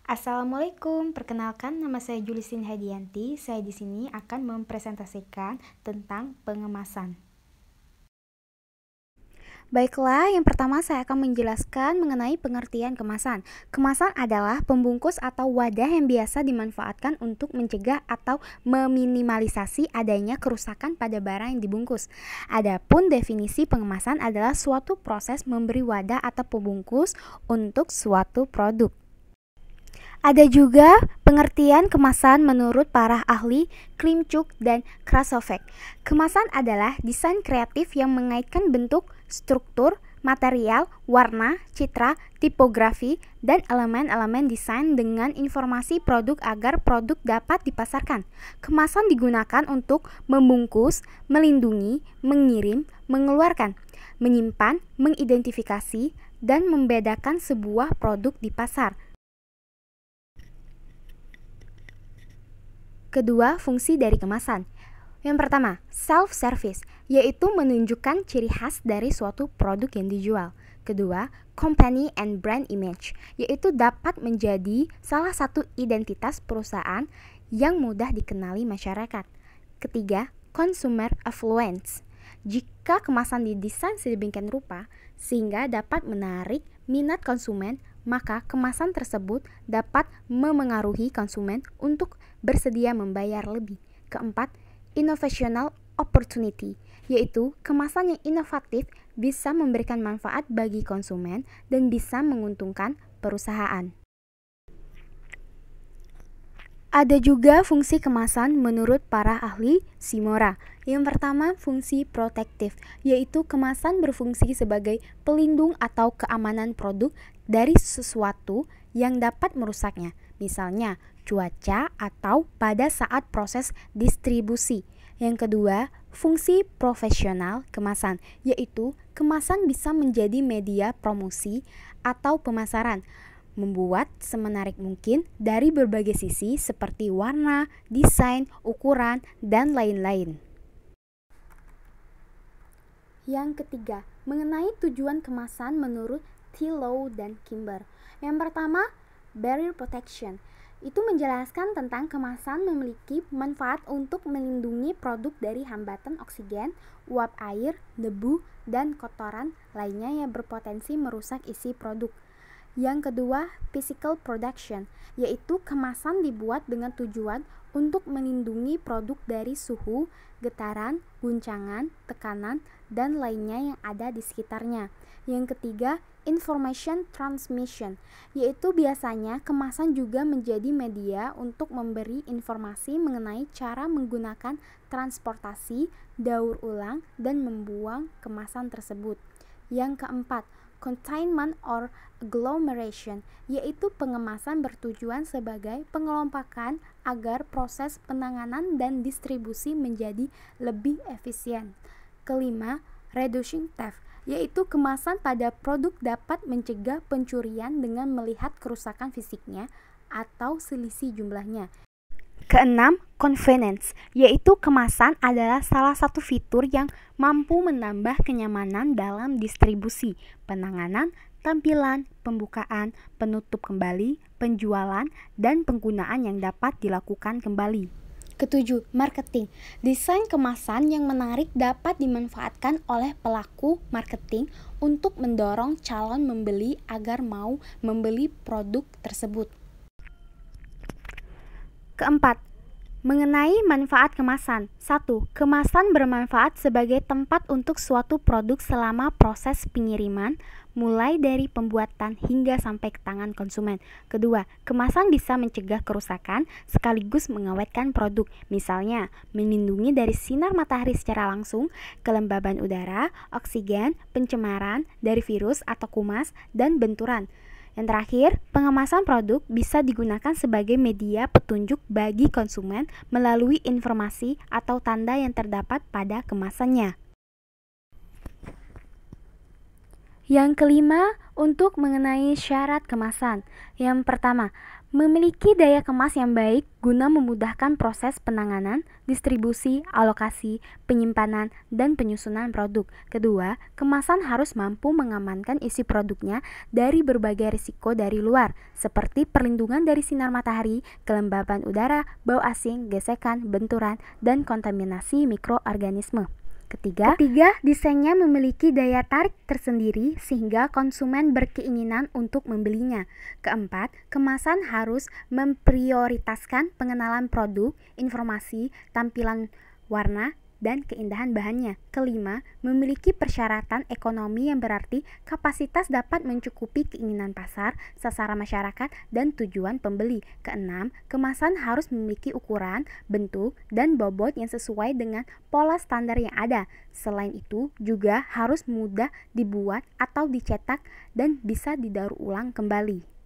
Assalamualaikum, perkenalkan nama saya Julisin Hadianti. Saya di sini akan mempresentasikan tentang pengemasan. Baiklah, yang pertama saya akan menjelaskan mengenai pengertian kemasan. Kemasan adalah pembungkus atau wadah yang biasa dimanfaatkan untuk mencegah atau meminimalisasi adanya kerusakan pada barang yang dibungkus. Adapun definisi pengemasan adalah suatu proses memberi wadah atau pembungkus untuk suatu produk. Ada juga pengertian kemasan menurut para ahli Klimchuk dan Krasovek. Kemasan adalah desain kreatif yang mengaitkan bentuk, struktur, material, warna, citra, tipografi, dan elemen-elemen desain dengan informasi produk agar produk dapat dipasarkan. Kemasan digunakan untuk membungkus, melindungi, mengirim, mengeluarkan, menyimpan, mengidentifikasi, dan membedakan sebuah produk di pasar. Kedua, fungsi dari kemasan. Yang pertama, self-service, yaitu menunjukkan ciri khas dari suatu produk yang dijual. Kedua, company and brand image, yaitu dapat menjadi salah satu identitas perusahaan yang mudah dikenali masyarakat. Ketiga, consumer affluence. Jika kemasan didesain sedemikian rupa sehingga dapat menarik minat konsumen, maka kemasan tersebut dapat memengaruhi konsumen untuk bersedia membayar lebih. Keempat, innovational opportunity, yaitu kemasan yang inovatif bisa memberikan manfaat bagi konsumen dan bisa menguntungkan perusahaan. Ada juga fungsi kemasan menurut para ahli Shimura. Yang pertama, fungsi protektif, yaitu kemasan berfungsi sebagai pelindung atau keamanan produk dari sesuatu yang dapat merusaknya, misalnya cuaca atau pada saat proses distribusi. Yang kedua, fungsi profesional kemasan, yaitu kemasan bisa menjadi media promosi atau pemasaran, membuat semenarik mungkin dari berbagai sisi seperti warna, desain, ukuran, dan lain-lain. Yang ketiga, mengenai tujuan kemasan menurut Thieleau dan Kimber. Yang pertama, barrier protection. Itu menjelaskan tentang kemasan memiliki manfaat untuk melindungi produk dari hambatan oksigen, uap air, debu, dan kotoran lainnya yang berpotensi merusak isi produk. Yang kedua, physical production, yaitu kemasan dibuat dengan tujuan untuk melindungi produk dari suhu, getaran, guncangan, tekanan, dan lainnya yang ada di sekitarnya. Yang ketiga, information transmission, yaitu biasanya kemasan juga menjadi media untuk memberi informasi mengenai cara menggunakan transportasi, daur ulang, dan membuang kemasan tersebut. Yang keempat, containment or agglomeration, yaitu pengemasan bertujuan sebagai pengelompokan agar proses penanganan dan distribusi menjadi lebih efisien. Kelima, reducing theft, yaitu kemasan pada produk dapat mencegah pencurian dengan melihat kerusakan fisiknya atau selisih jumlahnya. Keenam, convenience, yaitu kemasan adalah salah satu fitur yang mampu menambah kenyamanan dalam distribusi, penanganan, tampilan, pembukaan, penutup kembali, penjualan, dan penggunaan yang dapat dilakukan kembali. Ketujuh, marketing. Desain kemasan yang menarik dapat dimanfaatkan oleh pelaku marketing untuk mendorong calon membeli agar mau membeli produk tersebut. Keempat, mengenai manfaat kemasan. 1. Kemasan bermanfaat sebagai tempat untuk suatu produk selama proses pengiriman, mulai dari pembuatan hingga sampai ke tangan konsumen. Kedua, kemasan bisa mencegah kerusakan sekaligus mengawetkan produk, misalnya melindungi dari sinar matahari secara langsung, kelembaban udara, oksigen, pencemaran dari virus atau kumas, dan benturan. Yang terakhir, pengemasan produk bisa digunakan sebagai media petunjuk bagi konsumen melalui informasi atau tanda yang terdapat pada kemasannya. Yang kelima, untuk mengenai syarat kemasan. Yang pertama, memiliki daya kemas yang baik guna memudahkan proses penanganan, distribusi, alokasi, penyimpanan, dan penyusunan produk. Kedua, kemasan harus mampu mengamankan isi produknya dari berbagai risiko dari luar, seperti perlindungan dari sinar matahari, kelembaban udara, bau asing, gesekan, benturan, dan kontaminasi mikroorganisme. Ketiga, desainnya memiliki daya tarik tersendiri sehingga konsumen berkeinginan untuk membelinya. Keempat, kemasan harus memprioritaskan pengenalan produk, informasi, tampilan warna, dan keindahan bahannya. Kelima, memiliki persyaratan ekonomi yang berarti kapasitas dapat mencukupi keinginan pasar, sasaran masyarakat, dan tujuan pembeli. Keenam, kemasan harus memiliki ukuran, bentuk, dan bobot yang sesuai dengan pola standar yang ada. Selain itu, juga harus mudah dibuat atau dicetak dan bisa didaur ulang kembali.